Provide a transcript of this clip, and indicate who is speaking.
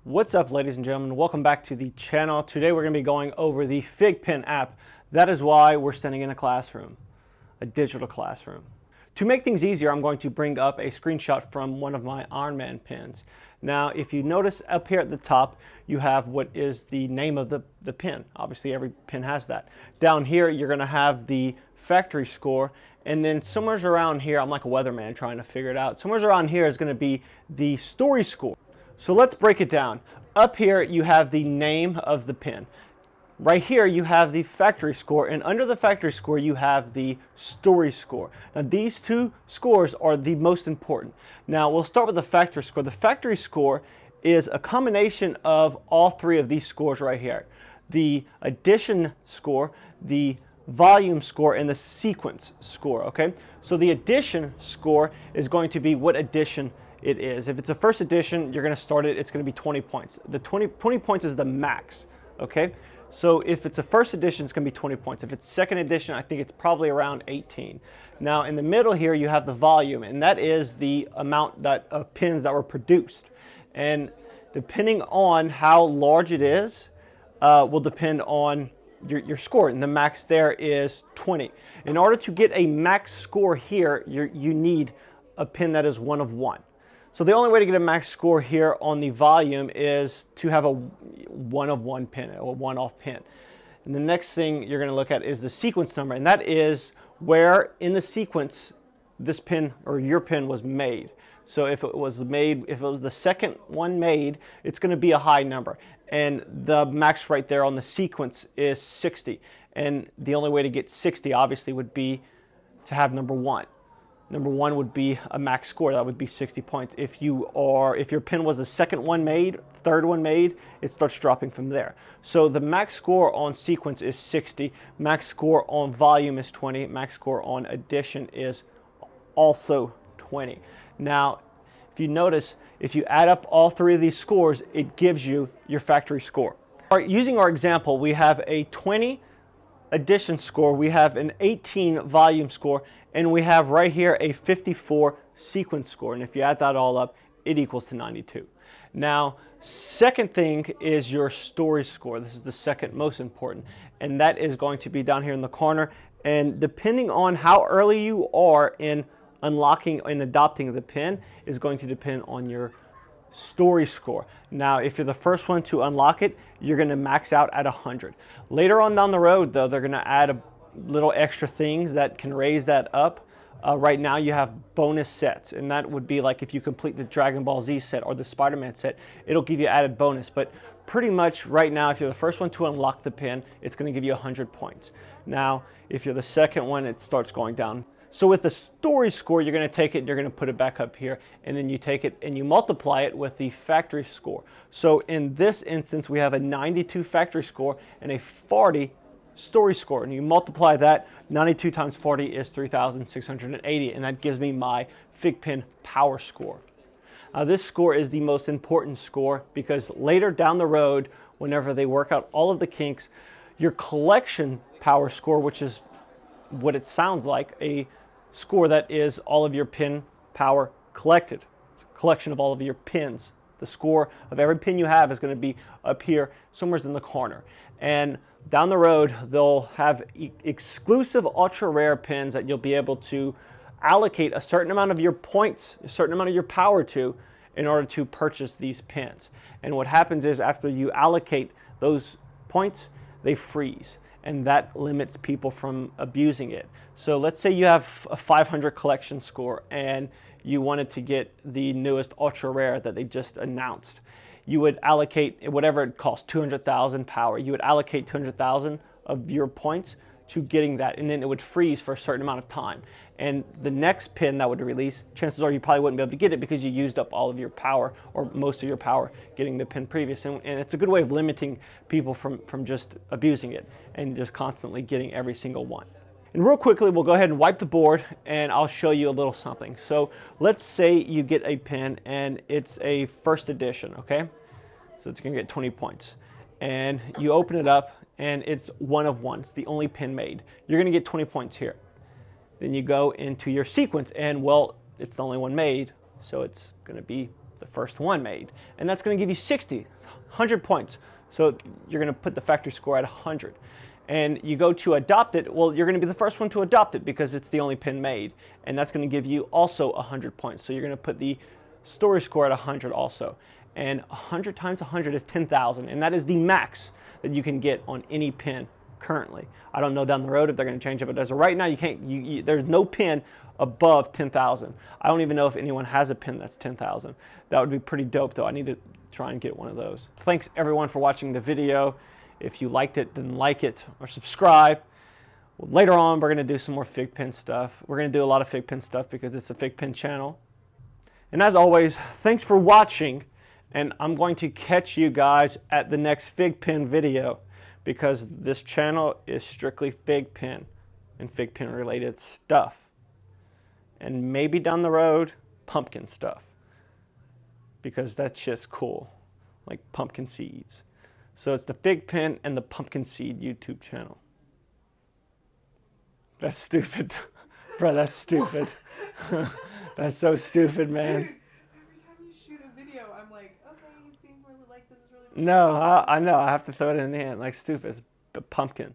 Speaker 1: What's up, ladies and gentlemen? Welcome back to the channel. Today we're going to be going over the Figpin app. That is why we're standing in a classroom, a digital classroom. To make things easier, I'm going to bring up a screenshot from one of my Iron Man pins. Now, if you notice up here at the top, you have what is the name of the pin. Obviously, every pin has that. Down here, you're going to have the factory score, and then somewhere around here, I'm like a weatherman trying to figure it out. Somewhere around here is going to be the story score. So let's break it down. Up here, you have the name of the pin. Right here, you have the factory score, and under the factory score, you have the story score. Now, these two scores are the most important. Now, we'll start with the factory score. The factory score is a combination of all three of these scores right here. The addition score, the volume score, and the sequence score, okay? So the addition score is going to be what addition it is. If it's a first edition, you're going to start it, it's going to be 20 points. The 20 points is the max, okay? So if it's a first edition, it's going to be 20 points. If it's second edition, I think it's probably around 18. Now, in the middle here, you have the volume, and that is the amount of pins that were produced. And depending on how large it is, will depend on your score, and the max there is 20. In order to get a max score here, you need a pin that is 1 of 1. So the only way to get a max score here on the volume is to have a 1 of 1 pin, a one-off pin. And the next thing you're going to look at is the sequence number, and that is where in the sequence this pin or your pin was made. So if it was the second one made, it's going to be a high number. And the max right there on the sequence is 60. And the only way to get 60 obviously would be to have number 1. Number 1 would be a max score. That would be 60 points. If your pin was the second one made, third one made, it starts dropping from there. So the max score on sequence is 60. Max score on volume is 20. Max score on addition is also 20. Now, if you notice, if you add up all three of these scores, it gives you your factory score. All right, using our example, we have a 20 addition score, we have an 18 volume score, and we have right here a 54 sequence score. And if you add that all up, it equals to 92. Now, second thing is your story score. This is the second most important, and that is going to be down here in the corner. And depending on how early you are in unlocking and adopting the pin is going to depend on your story score. Now, if you're the first one to unlock it, you're going to max out at 100. Later on down the road, though, they're going to add a little extra things that can raise that up. Right now, you have bonus sets, and that would be like if you complete the Dragon Ball Z set or the Spider-Man set, it'll give you added bonus. But pretty much right now, if you're the first one to unlock the pin, it's going to give you 100 points. Now, if you're the second one, it starts going down. So with the story score, you're going to take it and you're going to put it back up here, and then you take it and you multiply it with the factory score. So in this instance, we have a 92 factory score and a 40 story score, and you multiply that. 92 times 40 is 3,680, and that gives me my Figpin power score. This score is the most important score because later down the road, whenever they work out all of the kinks, your collection power score, which is what it sounds like, a score that is all of your pin power collected. It's a collection of all of your pins. The score of every pin you have is going to be up here somewhere in the corner. And down the road, they'll have exclusive ultra rare pins that you'll be able to allocate a certain amount of your points, a certain amount of your power to, in order to purchase these pins. And what happens is after you allocate those points, they freeze, and that limits people from abusing it. So let's say you have a 500 collection score and you wanted to get the newest ultra rare that they just announced. You would allocate whatever it costs, 200,000 power. You would allocate 200,000 of your points to getting that, and then it would freeze for a certain amount of time. And the next pin that would release, chances are you probably wouldn't be able to get it because you used up all of your power or most of your power getting the pin previous. And it's a good way of limiting people from just abusing it and just constantly getting every single one. And real quickly, we'll go ahead and wipe the board and I'll show you a little something. So let's say you get a pin and it's a first edition, okay? So it's gonna get 20 points. And you open it up and it's 1 of 1. It's the only pin made. You're gonna get 20 points here. Then you go into your sequence and, well, it's the only one made, so it's gonna be the first one made. And that's going to give you 60, 100 points. So you're going to put the factory score at 100. And you go to adopt it, well, you're going to be the first one to adopt it because it's the only pin made. And that's going to give you also 100 points. So you're going to put the story score at 100 also. And 100 times 100 is 10,000. And that is the max that you can get on any pin currently. I don't know down the road if they're going to change it, but as of right now, you can't. There's no pin above 10,000. I don't even know if anyone has a pin that's 10,000. That would be pretty dope, though. I need to try and get one of those. Thanks everyone for watching the video. If you liked it, then like it or subscribe. Well, later on, we're going to do some more Figpin stuff. We're going to do a lot of Figpin stuff because it's a Figpin channel. And as always, thanks for watching. And I'm going to catch you guys at the next Figpin video, because this channel is strictly Figpin and Figpin related stuff. And maybe down the road, pumpkin stuff, because that's just cool, like pumpkin seeds. So it's the Figpin and the pumpkin seed YouTube channel. That's stupid. Bro, that's stupid. That's so stupid, man.
Speaker 2: Dude, every time you shoot a video, I'm like, okay, he's being really, like, this is really.
Speaker 1: No, I know. I have to throw it in the end. Like stupid. It's pumpkin.